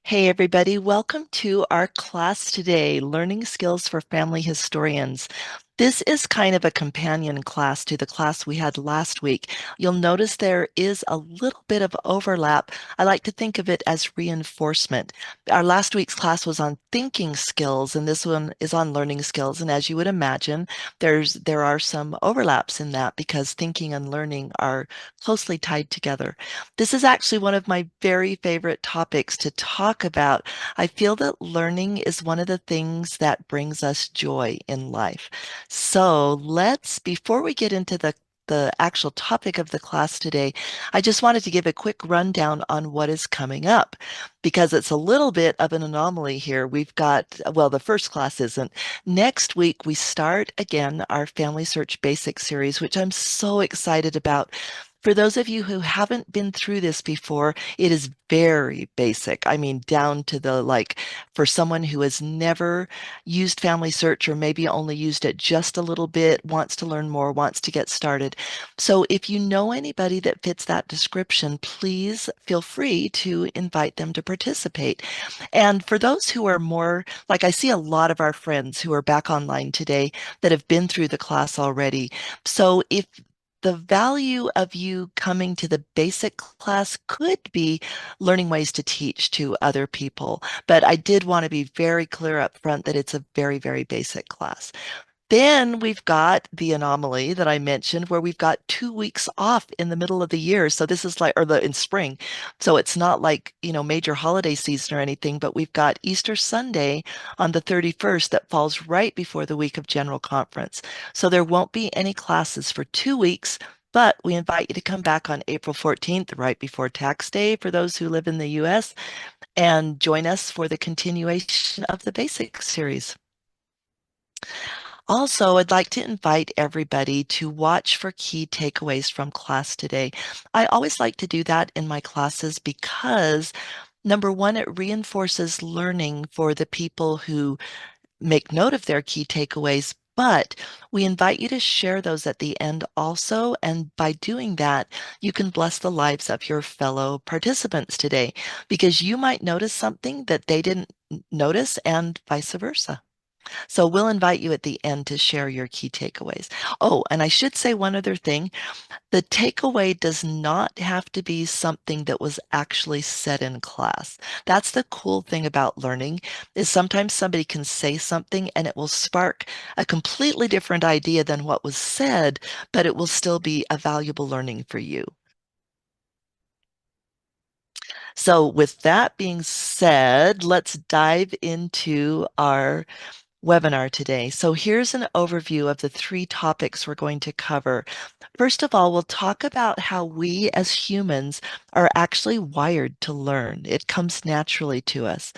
Hey everybody, welcome to our class today, Learning Skills for Family Historians. This is kind of a companion class to the class we had last week. You'll notice there is a little bit of overlap. I like to think of it as reinforcement. Our last week's class was on thinking skills, and this one is on learning skills. And as you would imagine, there are some overlaps in that because thinking and learning are closely tied together. This is actually one of my very favorite topics to talk about. I feel that learning is one of the things that brings us joy in life. So before we get into the actual topic of the class today, I just wanted to give a quick rundown on what is coming up because it's a little bit of an anomaly here. Well, the first class isn't. Next week, we start again our Family Search Basic series, which I'm so excited about. For those of you who haven't been through this before, it is very basic. I mean, down to for someone who has never used Family Search or maybe only used it just a little bit, wants to learn more, wants to get started. So if you know anybody that fits that description, please feel free to invite them to participate. And for those who are more, like I see a lot of our friends who are back online today that have been through the class already. So if the value of you coming to the basic class could be learning ways to teach to other people. But I did want to be very clear up front that it's a very, very basic class. Then we've got the anomaly that I mentioned where we've got 2 weeks off in the middle of the year. So this is in spring. So it's not like, major holiday season or anything, but we've got Easter Sunday on the 31st that falls right before the week of General Conference. So there won't be any classes for 2 weeks, but we invite you to come back on April 14th, right before tax day for those who live in the US, and join us for the continuation of the basic series. Also, I'd like to invite everybody to watch for key takeaways from class today. I always like to do that in my classes because, number one, it reinforces learning for the people who make note of their key takeaways, but we invite you to share those at the end also. And by doing that, you can bless the lives of your fellow participants today because you might notice something that they didn't notice and vice versa. So we'll invite you at the end to share your key takeaways. Oh, and I should say one other thing. The takeaway does not have to be something that was actually said in class. That's the cool thing about learning is sometimes somebody can say something and it will spark a completely different idea than what was said, but it will still be a valuable learning for you. So with that being said, let's dive into our webinar today. So here's an overview of the 3 topics we're going to cover. First of all, we'll talk about how we as humans are actually wired to learn. It comes naturally to us.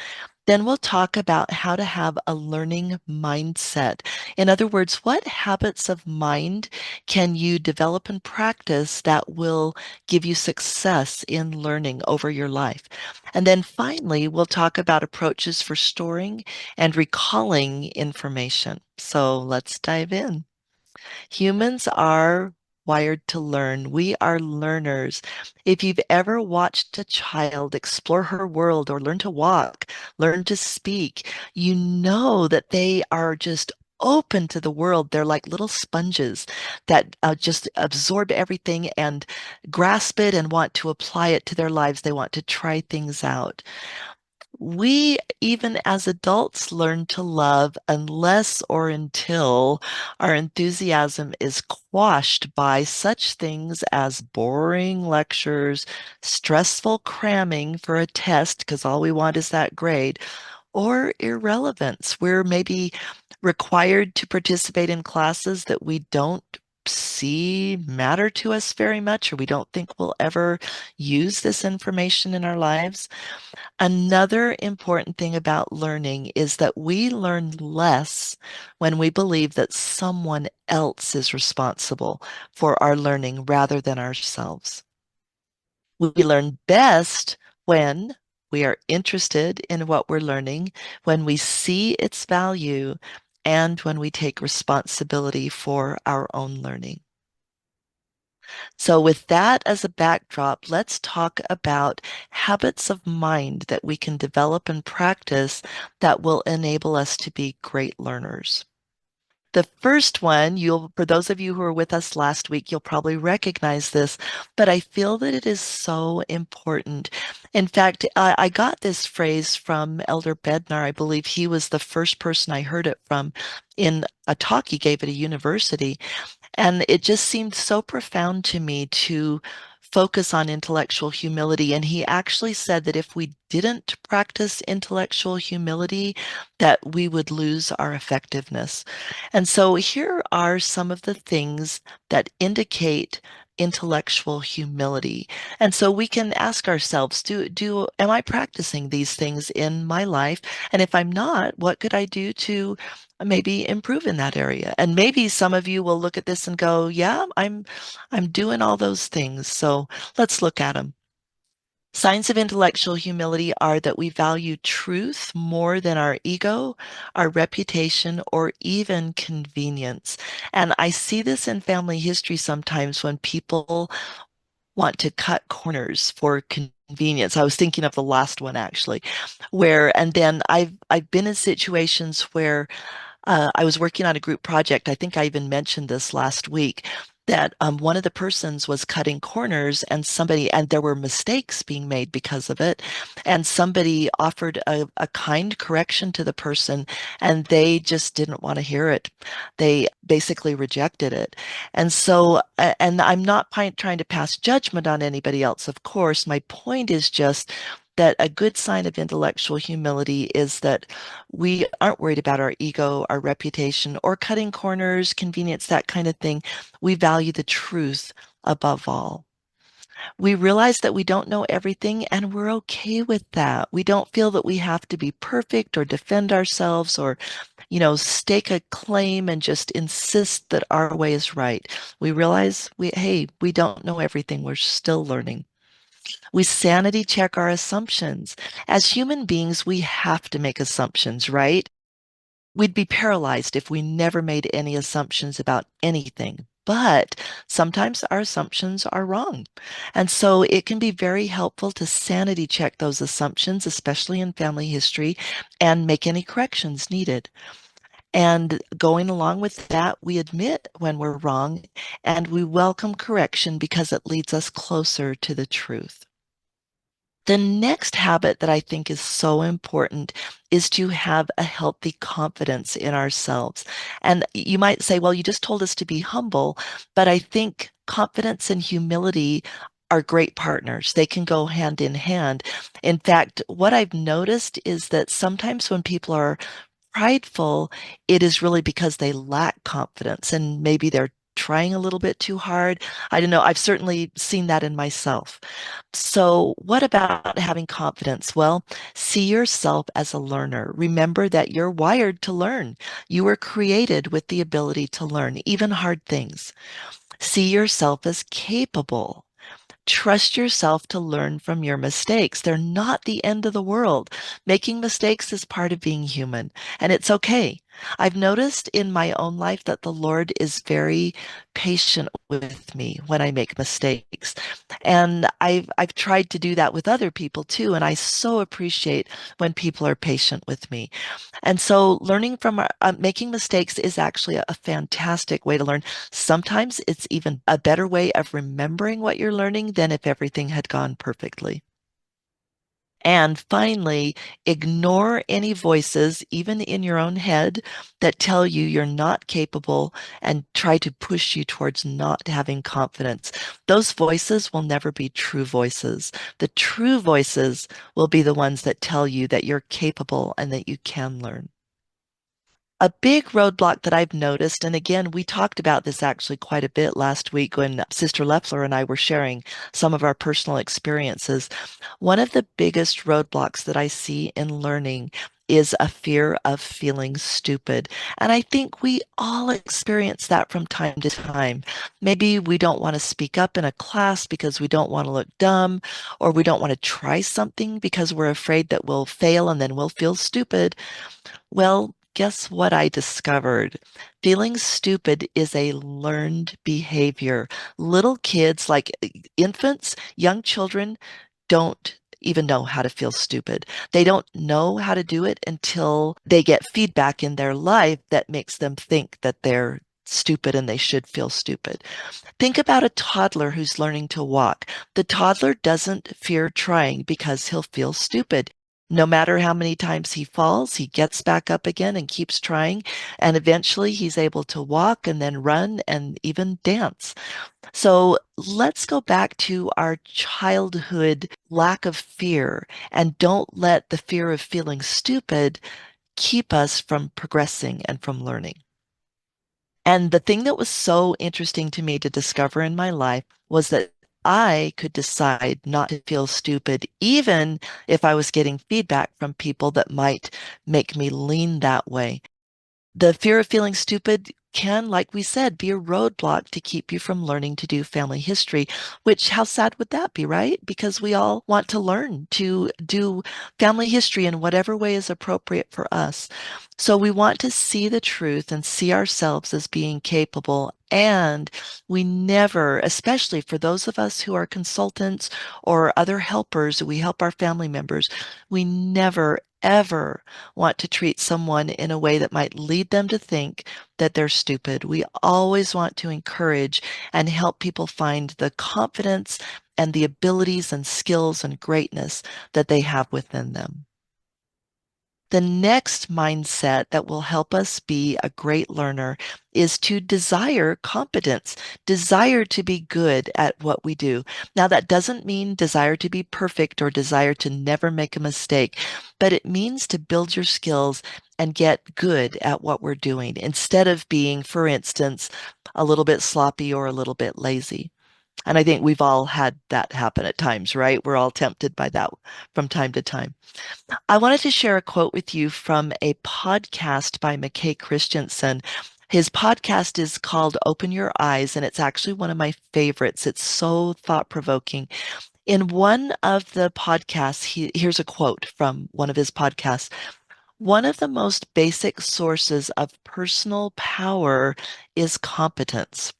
Then we'll talk about how to have a learning mindset. In other words, what habits of mind can you develop and practice that will give you success in learning over your life? And then finally, we'll talk about approaches for storing and recalling information. So let's dive in. Humans are wired to learn. We are learners. If you've ever watched a child explore her world or learn to walk, learn to speak, you know that they are just open to the world. They're like little sponges that just absorb everything and grasp it and want to apply it to their lives. They want to try things out. We, even as adults, learn to love unless or until our enthusiasm is quashed by such things as boring lectures, stressful cramming for a test, because all we want is that grade, or irrelevance. We're maybe required to participate in classes that we don't see matter to us very much, or we don't think we'll ever use this information in our lives. Another important thing about learning is that we learn less when we believe that someone else is responsible for our learning rather than ourselves. We learn best when we are interested in what we're learning, when we see its value, and when we take responsibility for our own learning. So, with that as a backdrop, let's talk about habits of mind that we can develop and practice that will enable us to be great learners. The first one, for those of you who were with us last week, you'll probably recognize this, but I feel that it is so important. In fact, I got this phrase from Elder Bednar. I believe he was the first person I heard it from in a talk he gave at a university. And it just seemed so profound to me to focus on intellectual humility. And he actually said that if we didn't practice intellectual humility, that we would lose our effectiveness. And so here are some of the things that indicate intellectual humility. And so we can ask ourselves, am I practicing these things in my life? And if I'm not, what could I do to maybe improve in that area? And maybe some of you will look at this and go, yeah, I'm doing all those things. So let's look at them. Signs of intellectual humility are that we value truth more than our ego, our reputation, or even convenience. And I see this in family history sometimes when people want to cut corners for convenience. I was thinking of the last one actually, and then I've been in situations where I was working on a group project. I think I even mentioned this last week that one of the persons was cutting corners and there were mistakes being made because of it. And somebody offered a kind correction to the person and they just didn't want to hear it. They basically rejected it. And I'm not trying to pass judgment on anybody else, of course. My point is just that a good sign of intellectual humility is that we aren't worried about our ego, our reputation, or cutting corners, convenience, that kind of thing. We value the truth above all. We realize that we don't know everything and we're okay with that. We don't feel that we have to be perfect or defend ourselves or, stake a claim and just insist that our way is right. We realize hey, we don't know everything. We're still learning. We sanity check our assumptions. As human beings, we have to make assumptions, right? We'd be paralyzed if we never made any assumptions about anything. But sometimes our assumptions are wrong. And so it can be very helpful to sanity check those assumptions, especially in family history, and make any corrections needed. And going along with that, we admit when we're wrong and we welcome correction because it leads us closer to the truth. The next habit that I think is so important is to have a healthy confidence in ourselves. And you might say, well, you just told us to be humble, but I think confidence and humility are great partners. They can go hand in hand. In fact, what I've noticed is that sometimes when people are prideful, it is really because they lack confidence and maybe they're trying a little bit too hard. I don't know. I've certainly seen that in myself. So, what about having confidence? Well, see yourself as a learner. Remember that you're wired to learn. You were created with the ability to learn, even hard things. See yourself as capable. Trust yourself to learn from your mistakes. They're not the end of the world. Making mistakes is part of being human, and it's okay. I've noticed in my own life that the Lord is very patient with me when I make mistakes. And I've tried to do that with other people too, and I so appreciate when people are patient with me. And so learning from making mistakes is actually a fantastic way to learn. Sometimes it's even a better way of remembering what you're learning than if everything had gone perfectly. And finally, ignore any voices, even in your own head, that tell you you're not capable and try to push you towards not having confidence. Those voices will never be true voices. The true voices will be the ones that tell you that you're capable and that you can learn. A big roadblock that I've noticed, and again, we talked about this actually quite a bit last week when Sister Leffler and I were sharing some of our personal experiences. One of the biggest roadblocks that I see in learning is a fear of feeling stupid. And I think we all experience that from time to time. Maybe we don't want to speak up in a class because we don't want to look dumb, or we don't want to try something because we're afraid that we'll fail and then we'll feel stupid. Well, guess what I discovered? Feeling stupid is a learned behavior. Little kids, like infants, young children, don't even know how to feel stupid. They don't know how to do it until they get feedback in their life that makes them think that they're stupid and they should feel stupid. Think about a toddler who's learning to walk. The toddler doesn't fear trying because he'll feel stupid. No matter how many times he falls, he gets back up again and keeps trying. And eventually he's able to walk and then run and even dance. So let's go back to our childhood lack of fear and don't let the fear of feeling stupid keep us from progressing and from learning. And the thing that was so interesting to me to discover in my life was that I could decide not to feel stupid, even if I was getting feedback from people that might make me lean that way. The fear of feeling stupid can, like we said, be a roadblock to keep you from learning to do family history, which how sad would that be, right? Because we all want to learn to do family history in whatever way is appropriate for us. So we want to see the truth and see ourselves as being capable. And we never, especially for those of us who are consultants or other helpers, we help our family members, we never, ever want to treat someone in a way that might lead them to think that they're stupid. We always want to encourage and help people find the confidence and the abilities and skills and greatness that they have within them. The next mindset that will help us be a great learner is to desire competence, desire to be good at what we do. Now, that doesn't mean desire to be perfect or desire to never make a mistake, but it means to build your skills and get good at what we're doing instead of being, for instance, a little bit sloppy or a little bit lazy. And I think we've all had that happen at times, right? We're all tempted by that from time to time. I wanted to share a quote with you from a podcast by McKay Christensen. His podcast is called Open Your Eyes, and it's actually one of my favorites. It's so thought provoking. In one of the podcasts, here's a quote from one of his podcasts. One of the most basic sources of personal power is competence.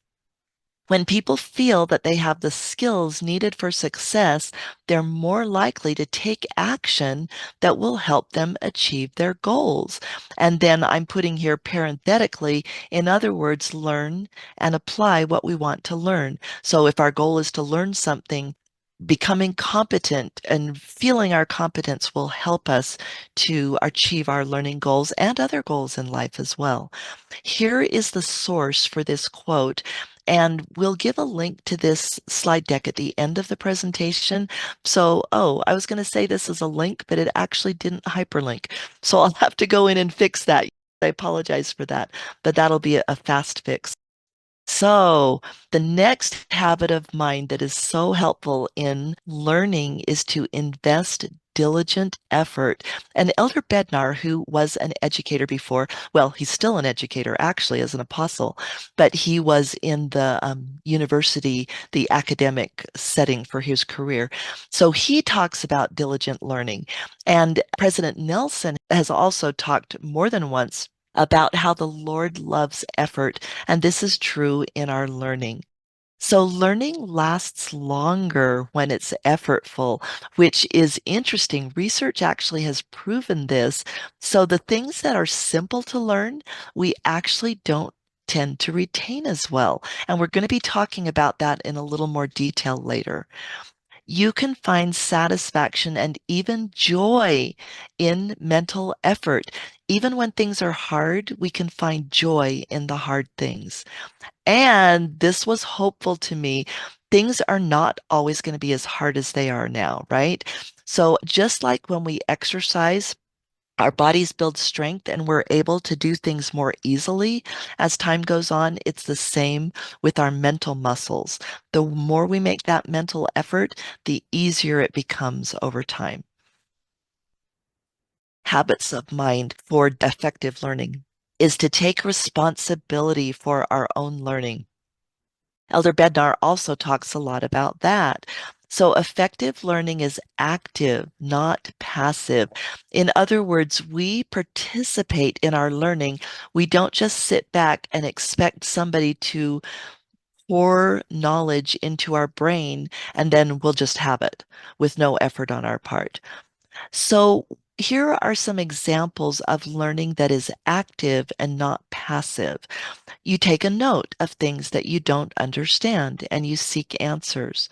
When people feel that they have the skills needed for success, they're more likely to take action that will help them achieve their goals. And then I'm putting here parenthetically, in other words, learn and apply what we want to learn. So if our goal is to learn something, becoming competent and feeling our competence will help us to achieve our learning goals and other goals in life as well. Here is the source for this quote, and we'll give a link to this slide deck at the end of the presentation. So, I was going to say this is a link, but it actually didn't hyperlink. So I'll have to go in and fix that. I apologize for that, but that'll be a fast fix. So, the next habit of mine that is so helpful in learning is to invest diligent effort. And Elder Bednar, who was an educator before, well, he's still an educator actually as an apostle, but he was in the university, the academic setting for his career. So he talks about diligent learning. And President Nelson has also talked more than once about how the Lord loves effort, and this is true in our learning. So learning lasts longer when it's effortful, which is interesting. Research actually has proven this. So the things that are simple to learn, we actually don't tend to retain as well. And we're going to be talking about that in a little more detail later. You can find satisfaction and even joy in mental effort. Even when things are hard, we can find joy in the hard things. And this was hopeful to me. Things are not always going to be as hard as they are now, right? So just like when we exercise, our bodies build strength and we're able to do things more easily as time goes on. It's the same with our mental muscles. The more we make that mental effort, the easier it becomes over time. Habits of mind for effective learning is to take responsibility for our own learning. Elder Bednar also talks a lot about that. So effective learning is active, not passive. In other words, we participate in our learning. We don't just sit back and expect somebody to pour knowledge into our brain and then we'll just have it with no effort on our part. So here are some examples of learning that is active and not passive. You take a note of things that you don't understand and you seek answers.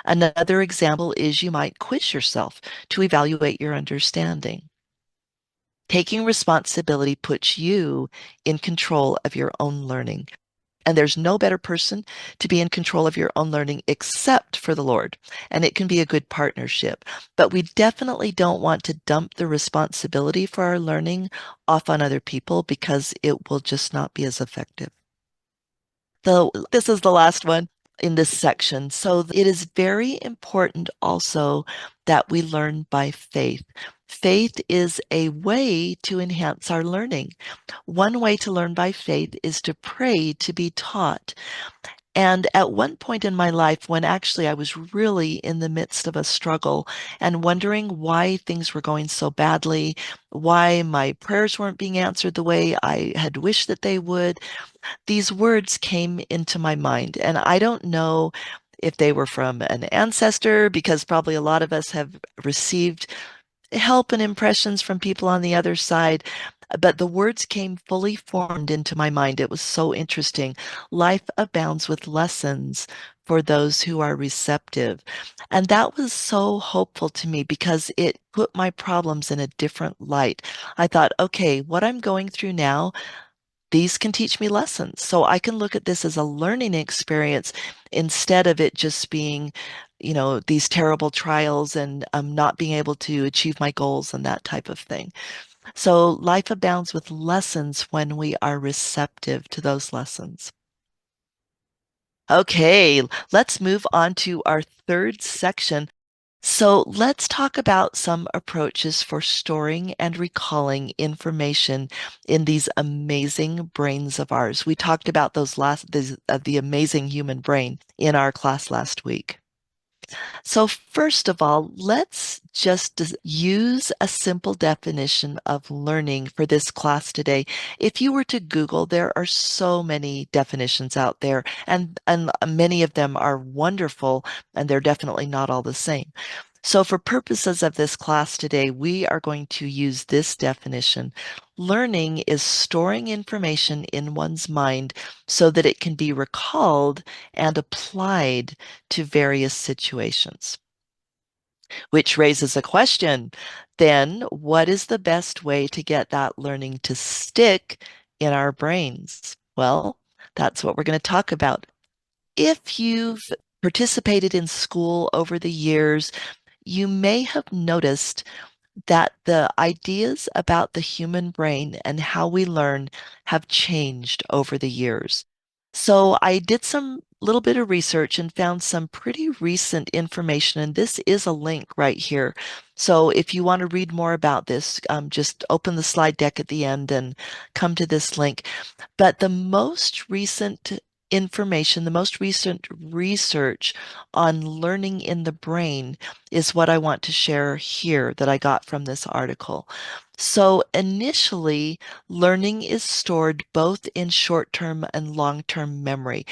Another example is you might quiz yourself to evaluate your understanding. Taking responsibility puts you in control of your own learning. And there's no better person to be in control of your own learning except for the Lord. And it can be a good partnership. But we definitely don't want to dump the responsibility for our learning off on other people because it will just not be as effective. So this is the last one in this section. So it is very important also that we learn by faith. Faith is a way to enhance our learning. One way to learn by faith is to pray to be taught. And at one point in my life, when actually I was really in the midst of a struggle and wondering why things were going so badly, why my prayers weren't being answered the way I had wished that they would, these words came into my mind. And I don't know if they were from an ancestor, because probably a lot of us have received help and impressions from people on the other side. But the words came fully formed into my mind. It was so interesting. Life abounds with lessons for those who are receptive. And that was so hopeful to me because it put my problems in a different light. I thought, okay, what I'm going through now, these can teach me lessons. So I can look at this as a learning experience instead of it just being, these terrible trials and not being able to achieve my goals and that type of thing. So life abounds with lessons when we are receptive to those lessons. Okay, let's move on to our third section. So let's talk about some approaches for storing and recalling information in these amazing brains of ours. We talked about the amazing human brain in our class last week. So first of all, let's just use a simple definition of learning for this class today. If you were to Google, there are so many definitions out there, and many of them are wonderful, and they're definitely not all the same. So for purposes of this class today, we are going to use this definition. Learning is storing information in one's mind so that it can be recalled and applied to various situations, which raises a question. Then, what is the best way to get that learning to stick in our brains? Well, that's what we're going to talk about. If you've participated in school over the years, you may have noticed that the ideas about the human brain and how we learn have changed over the years. So I did some little bit of research and found some pretty recent information, and this is a link right here. So if you want to read more about this, just open the slide deck at the end and come to this link. But the most recent information, the most recent research on learning in the brain is what I want to share here that I got from this article. So initially, learning is stored both in short-term and long-term memory.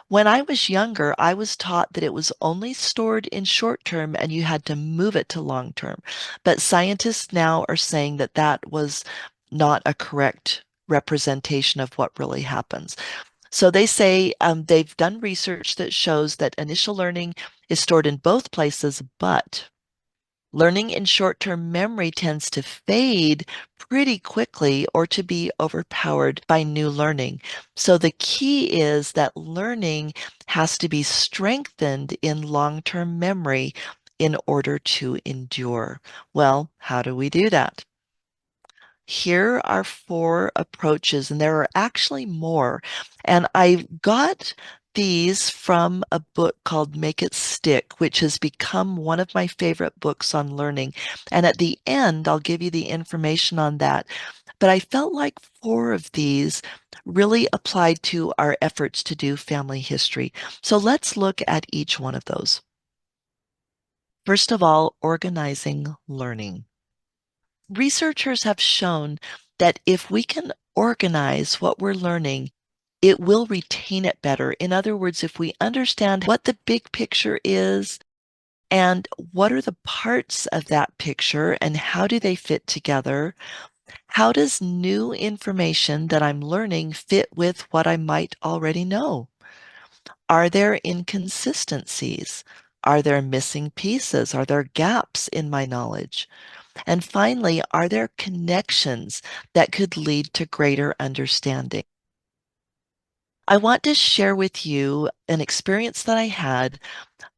When I was younger, I was taught that it was only stored in short-term and you had to move it to long-term. But scientists now are saying that that was not a correct representation of what really happens. So they say they've done research that shows that initial learning is stored in both places, but learning in short-term memory tends to fade pretty quickly or to be overpowered by new learning. So the key is that learning has to be strengthened in long-term memory in order to endure. Well, how do we do that? Here are four approaches, and there are actually more. And I got these from a book called Make It Stick, which has become one of my favorite books on learning. And at the end, I'll give you the information on that. But I felt like four of these really applied to our efforts to do family history. So let's look at each one of those. First of all, organizing learning. Researchers have shown that if we can organize what we're learning, it will retain it better. In other words, if we understand what the big picture is and what are the parts of that picture and how do they fit together, how does new information that I'm learning fit with what I might already know? Are there inconsistencies? Are there missing pieces? Are there gaps in my knowledge? And finally, are there connections that could lead to greater understanding? I want to share with you an experience that I had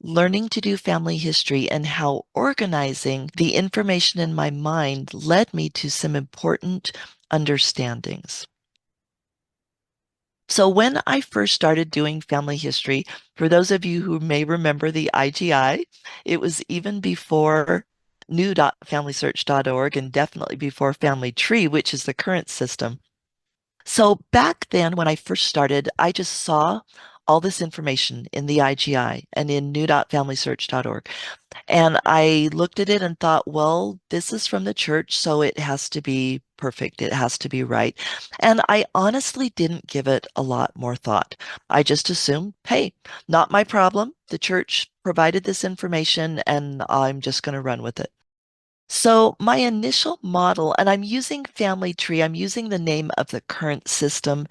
learning to do family history and how organizing the information in my mind led me to some important understandings. So when I first started doing family history, for those of you who may remember the IGI, it was even before new.familysearch.org and definitely before Family Tree, which is the current system. So back then, when I first started, I just saw all this information in the IGI and in new.familysearch.org. And I looked at it and thought, well, this is from the church, so it has to be perfect. It has to be right. And I honestly didn't give it a lot more thought. I just assumed, hey, not my problem. The church provided this information and I'm just going to run with it. So my initial model, and I'm using Family Tree, I'm using the name of the current system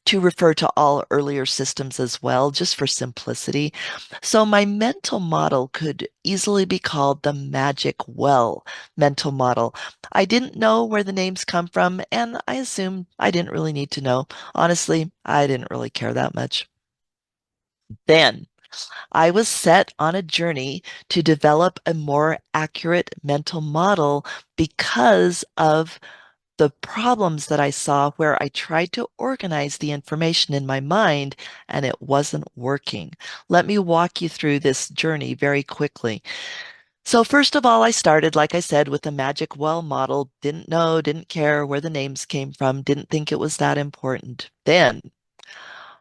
to refer to all earlier systems as well, just for simplicity. So my mental model could easily be called the magic well mental model. I didn't know where the names come from, and I assumed I didn't really need to know. Honestly, I didn't really care that much. Then I was set on a journey to develop a more accurate mental model because of the problems that I saw where I tried to organize the information in my mind and it wasn't working. Let me walk you through this journey very quickly. So, first of all, I started, like I said, with the magic well model. Didn't know, didn't care where the names came from, didn't think it was that important. Then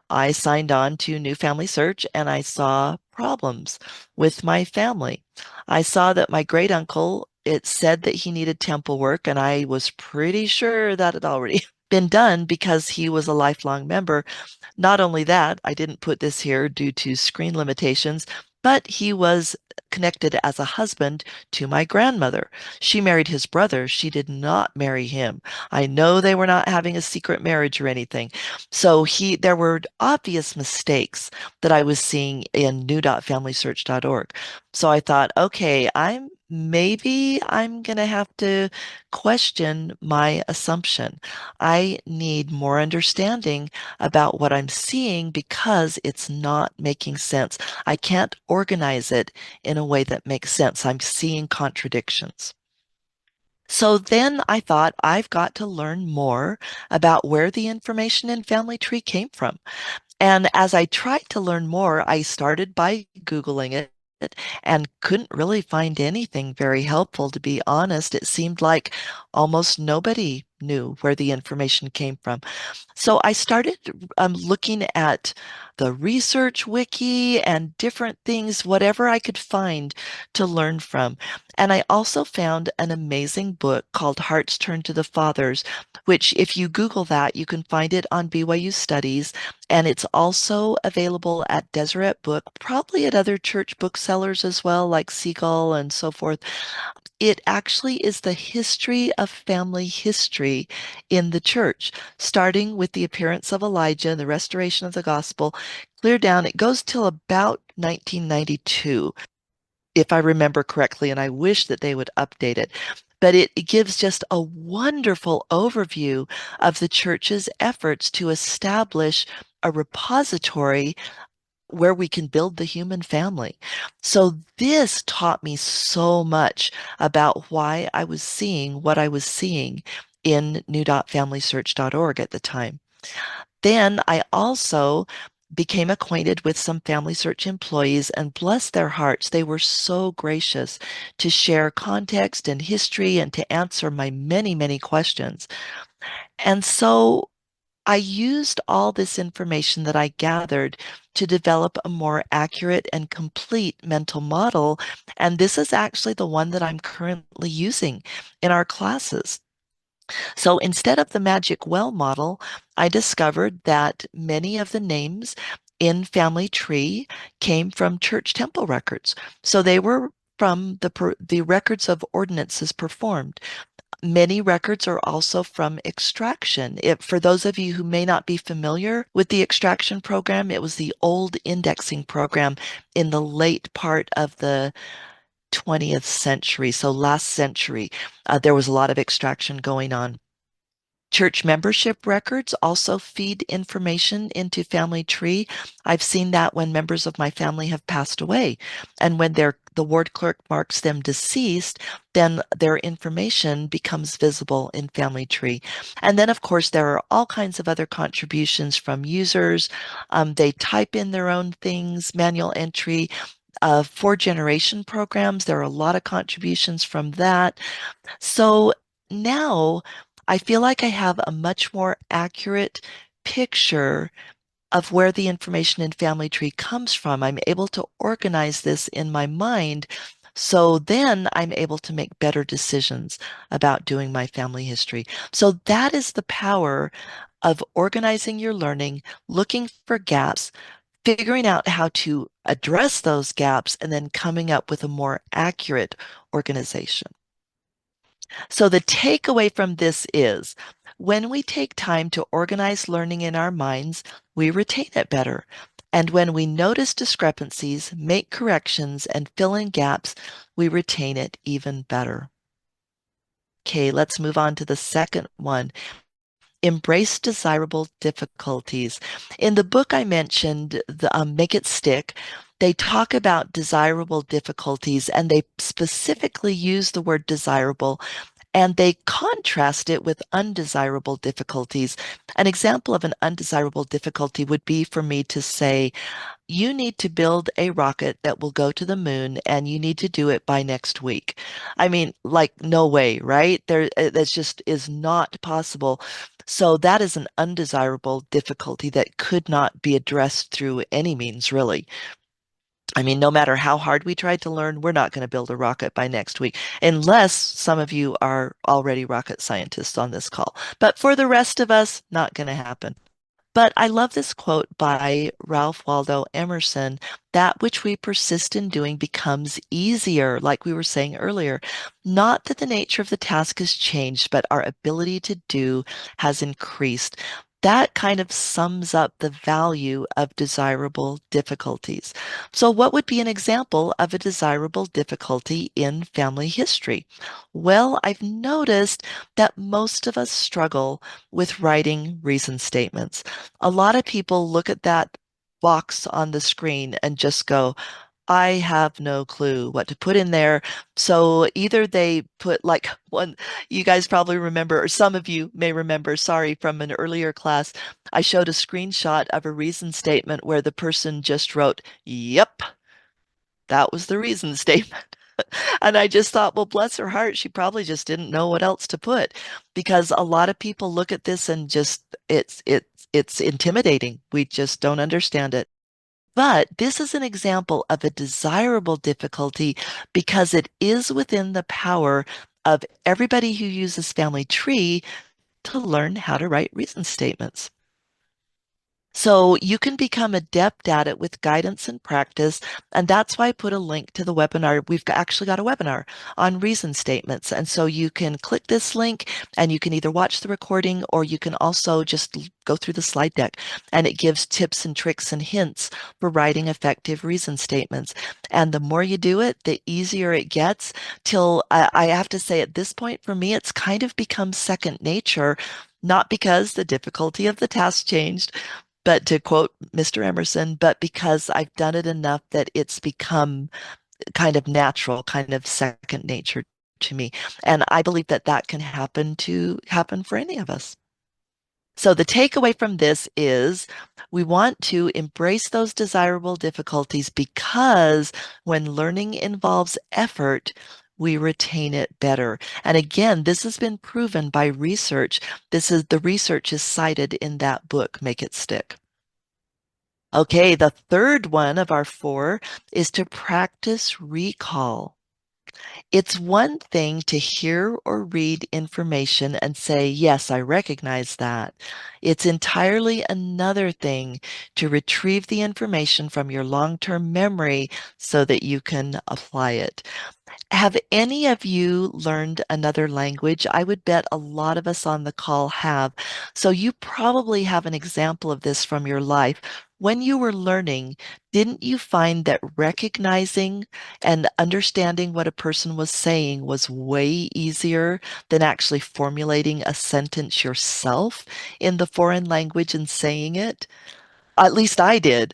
I signed on to New Family Search and I saw problems with my family. I saw that my great uncle, it said that he needed temple work, and I was pretty sure that had already been done because he was a lifelong member. Not only that, I didn't put this here due to screen limitations, but he was connected as a husband to my grandmother. She married his brother. She did not marry him. I know they were not having a secret marriage or anything. So there were obvious mistakes that I was seeing in new.familysearch.org. So I thought, okay, maybe I'm going to have to question my assumption. I need more understanding about what I'm seeing because it's not making sense. I can't organize it in a way that makes sense. I'm seeing contradictions. So then I thought I've got to learn more about where the information in Family Tree came from. And as I tried to learn more, I started by Googling it and couldn't really find anything very helpful, to be honest. It seemed like almost nobody knew where the information came from. So I started looking at the research wiki and different things, whatever I could find to learn from. And I also found an amazing book called Hearts Turn to the Fathers, which if you Google that, you can find it on BYU Studies. And it's also available at Deseret Book, probably at other church booksellers as well, like Seagull and so forth. It actually is the history of family history in the church, starting with the appearance of Elijah and the restoration of the gospel, clear down. It goes till about 1992, if I remember correctly, and I wish that they would update it. But it gives just a wonderful overview of the church's efforts to establish a repository where we can build the human family. So this taught me so much about why I was seeing what I was seeing in new.familysearch.org at the time. Then I also became acquainted with some Family Search employees, and bless their hearts, they were so gracious to share context and history and to answer my many, many questions. And so I used all this information that I gathered to develop a more accurate and complete mental model. And this is actually the one that I'm currently using in our classes. So instead of the magic well model, I discovered that many of the names in family tree came from church temple records. So they were from the records of ordinances performed. Many records are also from extraction. For those of you who may not be familiar with the extraction program, it was the old indexing program in the late part of the 20th century. So last century, there was a lot of extraction going on. Church membership records also feed information into family tree. I've seen that when members of my family have passed away, and when the ward clerk marks them deceased, then their information becomes visible in family tree. And then, of course, there are all kinds of other contributions from users. They type in their own things, manual entry. For-generation programs, there are a lot of contributions from that. So now I feel like I have a much more accurate picture of where the information in family tree comes from. I'm able to organize this in my mind. So then I'm able to make better decisions about doing my family history. So that is the power of organizing your learning, looking for gaps, figuring out how to address those gaps, and then coming up with a more accurate organization. So the takeaway from this is when we take time to organize learning in our minds, we retain it better. And when we notice discrepancies, make corrections, and fill in gaps, we retain it even better. Okay, let's move on to the second one. Embrace desirable difficulties. In the book I mentioned, Make It Stick, they talk about desirable difficulties and they specifically use the word desirable and they contrast it with undesirable difficulties. An example of an undesirable difficulty would be for me to say, you need to build a rocket that will go to the moon and you need to do it by next week. I mean, like, no way, right? That just is not possible. So that is an undesirable difficulty that could not be addressed through any means, really. I mean, no matter how hard we tried to learn, we're not going to build a rocket by next week, unless some of you are already rocket scientists on this call. But for the rest of us, not going to happen. But I love this quote by Ralph Waldo Emerson, that which we persist in doing becomes easier, like we were saying earlier. Not that the nature of the task has changed, but our ability to do has increased. That kind of sums up the value of desirable difficulties. So what would be an example of a desirable difficulty in family history? Well, I've noticed that most of us struggle with writing reason statements. A lot of people look at that box on the screen and just go, I have no clue what to put in there. So either they put like one, you guys probably remember, or some of you may remember, sorry, from an earlier class, I showed a screenshot of a reason statement where the person just wrote, yep, that was the reason statement. And I just thought, well, bless her heart, she probably just didn't know what else to put because a lot of people look at this and just it's intimidating. We just don't understand it. But this is an example of a desirable difficulty because it is within the power of everybody who uses Family Tree to learn how to write reason statements. So you can become adept at it with guidance and practice. And that's why I put a link to the webinar. We've actually got a webinar on reason statements. And so you can click this link and you can either watch the recording or you can also just go through the slide deck. And it gives tips and tricks and hints for writing effective reason statements. And the more you do it, the easier it gets till I have to say at this point, for me, it's kind of become second nature. Not because the difficulty of the task changed, but to quote Mr. Emerson, but because I've done it enough that it's become kind of natural, kind of second nature to me. And I believe that that can happen for any of us. So the takeaway from this is we want to embrace those desirable difficulties because when learning involves effort, we retain it better. And again, this has been proven by research. The research is cited in that book, Make It Stick. Okay, the third one of our four is to practice recall. It's one thing to hear or read information and say, yes, I recognize that. It's entirely another thing to retrieve the information from your long-term memory so that you can apply it. Have any of you learned another language? I would bet a lot of us on the call have. So you probably have an example of this from your life. When you were learning, didn't you find that recognizing and understanding what a person was saying was way easier than actually formulating a sentence yourself in the foreign language and saying it? At least I did.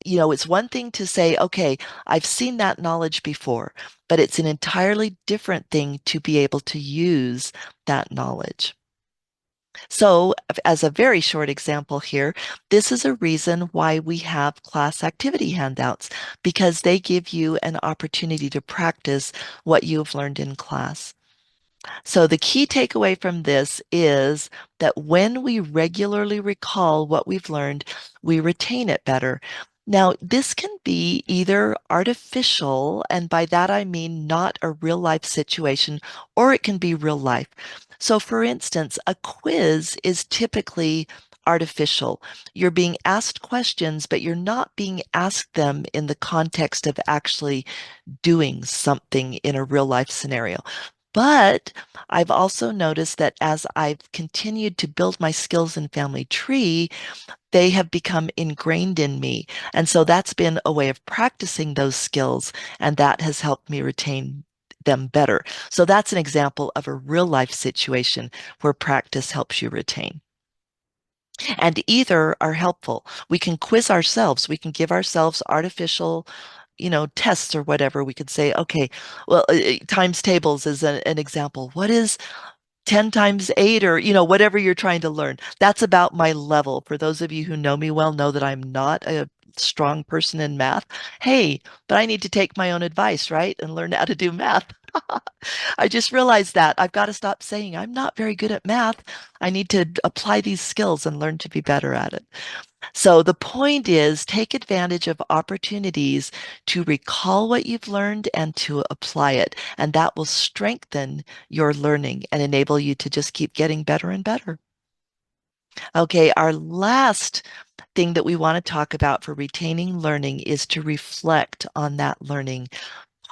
It's one thing to say, okay, I've seen that knowledge before, but it's an entirely different thing to be able to use that knowledge. So, as a very short example here, this is a reason why we have class activity handouts, because they give you an opportunity to practice what you've learned in class. So the key takeaway from this is that when we regularly recall what we've learned, we retain it better. Now, this can be either artificial, and by that I mean not a real life situation, or it can be real life. So, for instance, a quiz is typically artificial. You're being asked questions, but you're not being asked them in the context of actually doing something in a real life scenario. But I've also noticed that as I've continued to build my skills in Family Tree, they have become ingrained in me. And so that's been a way of practicing those skills, and that has helped me retain them better. So that's an example of a real life situation where practice helps you retain. And either are helpful. We can quiz ourselves. We can give ourselves artificial, tests or whatever. We could say, okay, well, times tables is an example. What is 10 times 8 or, whatever you're trying to learn? That's about my level. For those of you who know me well, know that I'm not a strong person in math. Hey, but I need to take my own advice, right? And learn how to do math. I just realized that I've got to stop saying I'm not very good at math. I need to apply these skills and learn to be better at it. So the point is, take advantage of opportunities to recall what you've learned and to apply it. And that will strengthen your learning and enable you to just keep getting better and better. Okay, our last thing that we want to talk about for retaining learning is to reflect on that learning.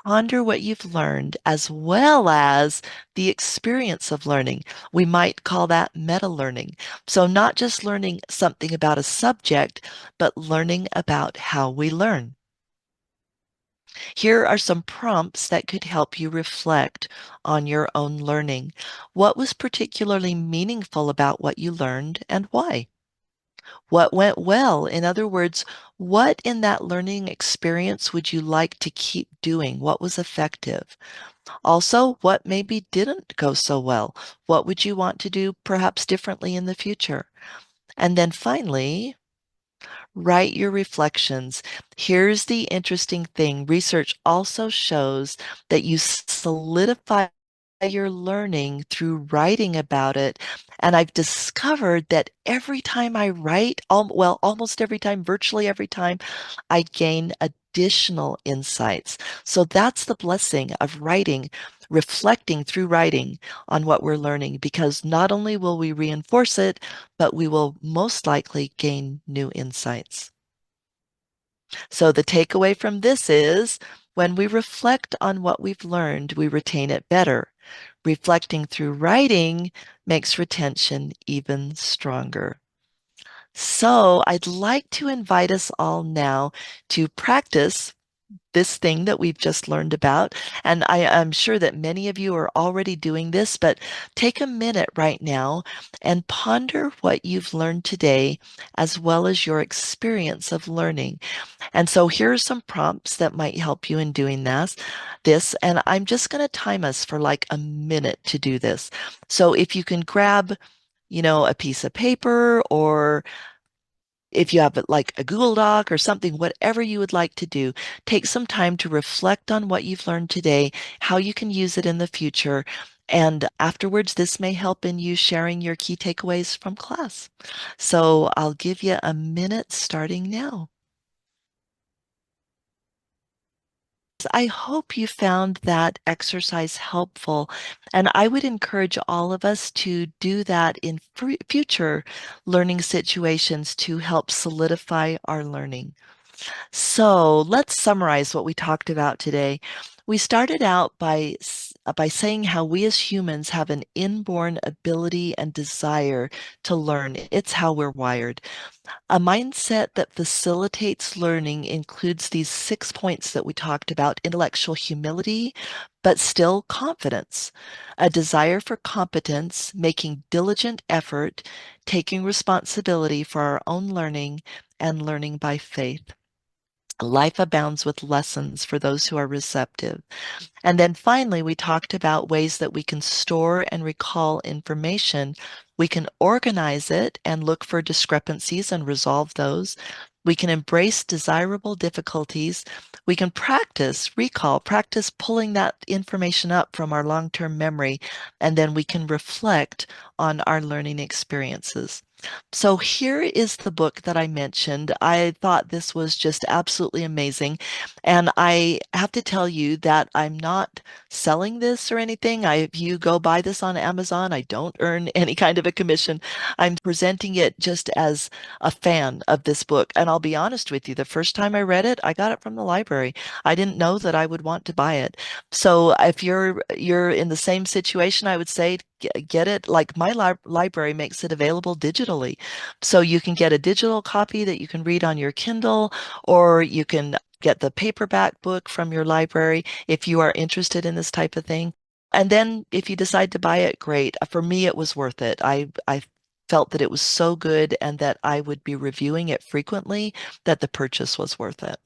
Ponder what you've learned as well as the experience of learning. We might call that meta learning. So, not just learning something about a subject, but learning about how we learn. Here are some prompts that could help you reflect on your own learning. What was particularly meaningful about what you learned and why? What went well? In other words, what in that learning experience would you like to keep doing? What was effective? Also, what maybe didn't go so well? What would you want to do perhaps differently in the future? And then finally, write your reflections. Here's the interesting thing. Research also shows that you solidify your learning through writing about it. And I've discovered that every time I write, well, almost every time, virtually every time, I gain additional insights. So that's the blessing of writing, reflecting through writing on what we're learning, because not only will we reinforce it, but we will most likely gain new insights. So the takeaway from this is when we reflect on what we've learned, we retain it better. Reflecting through writing makes retention even stronger. So I'd like to invite us all now to practice this thing that we've just learned about. And I'm sure that many of you are already doing this, but take a minute right now and ponder what you've learned today, as well as your experience of learning. And so here are some prompts that might help you in doing this, and I'm just going to time us for like a minute to do this. So if you can grab, a piece of paper or if you have like a Google Doc or something, whatever you would like to do, take some time to reflect on what you've learned today, how you can use it in the future. And afterwards, this may help in you sharing your key takeaways from class. So I'll give you a minute starting now. I hope you found that exercise helpful, and I would encourage all of us to do that in future learning situations to help solidify our learning. So let's summarize what we talked about today. We started out by saying how we as humans have an inborn ability and desire to learn. It's how we're wired. A mindset that facilitates learning includes these 6 points that we talked about: intellectual humility, but still confidence, a desire for competence, making diligent effort, taking responsibility for our own learning, and learning by faith. Life abounds with lessons for those who are receptive. And then finally, we talked about ways that we can store and recall information. We can organize it and look for discrepancies and resolve those. We can embrace desirable difficulties. We can practice recall, practice pulling that information up from our long-term memory, and then we can reflect on our learning experiences. So here is the book that I mentioned. I thought this was just absolutely amazing. And I have to tell you that I'm not selling this or anything. If you go buy this on Amazon, I don't earn any kind of a commission. I'm presenting it just as a fan of this book. And I'll be honest with you, the first time I read it, I got it from the library. I didn't know that I would want to buy it. So if you're in the same situation, I would say get it. Like my library makes it available digitally. So you can get a digital copy that you can read on your Kindle, or you can get the paperback book from your library if you are interested in this type of thing. And then if you decide to buy it, great. For me, it was worth it. I felt that it was so good and that I would be reviewing it frequently that the purchase was worth it.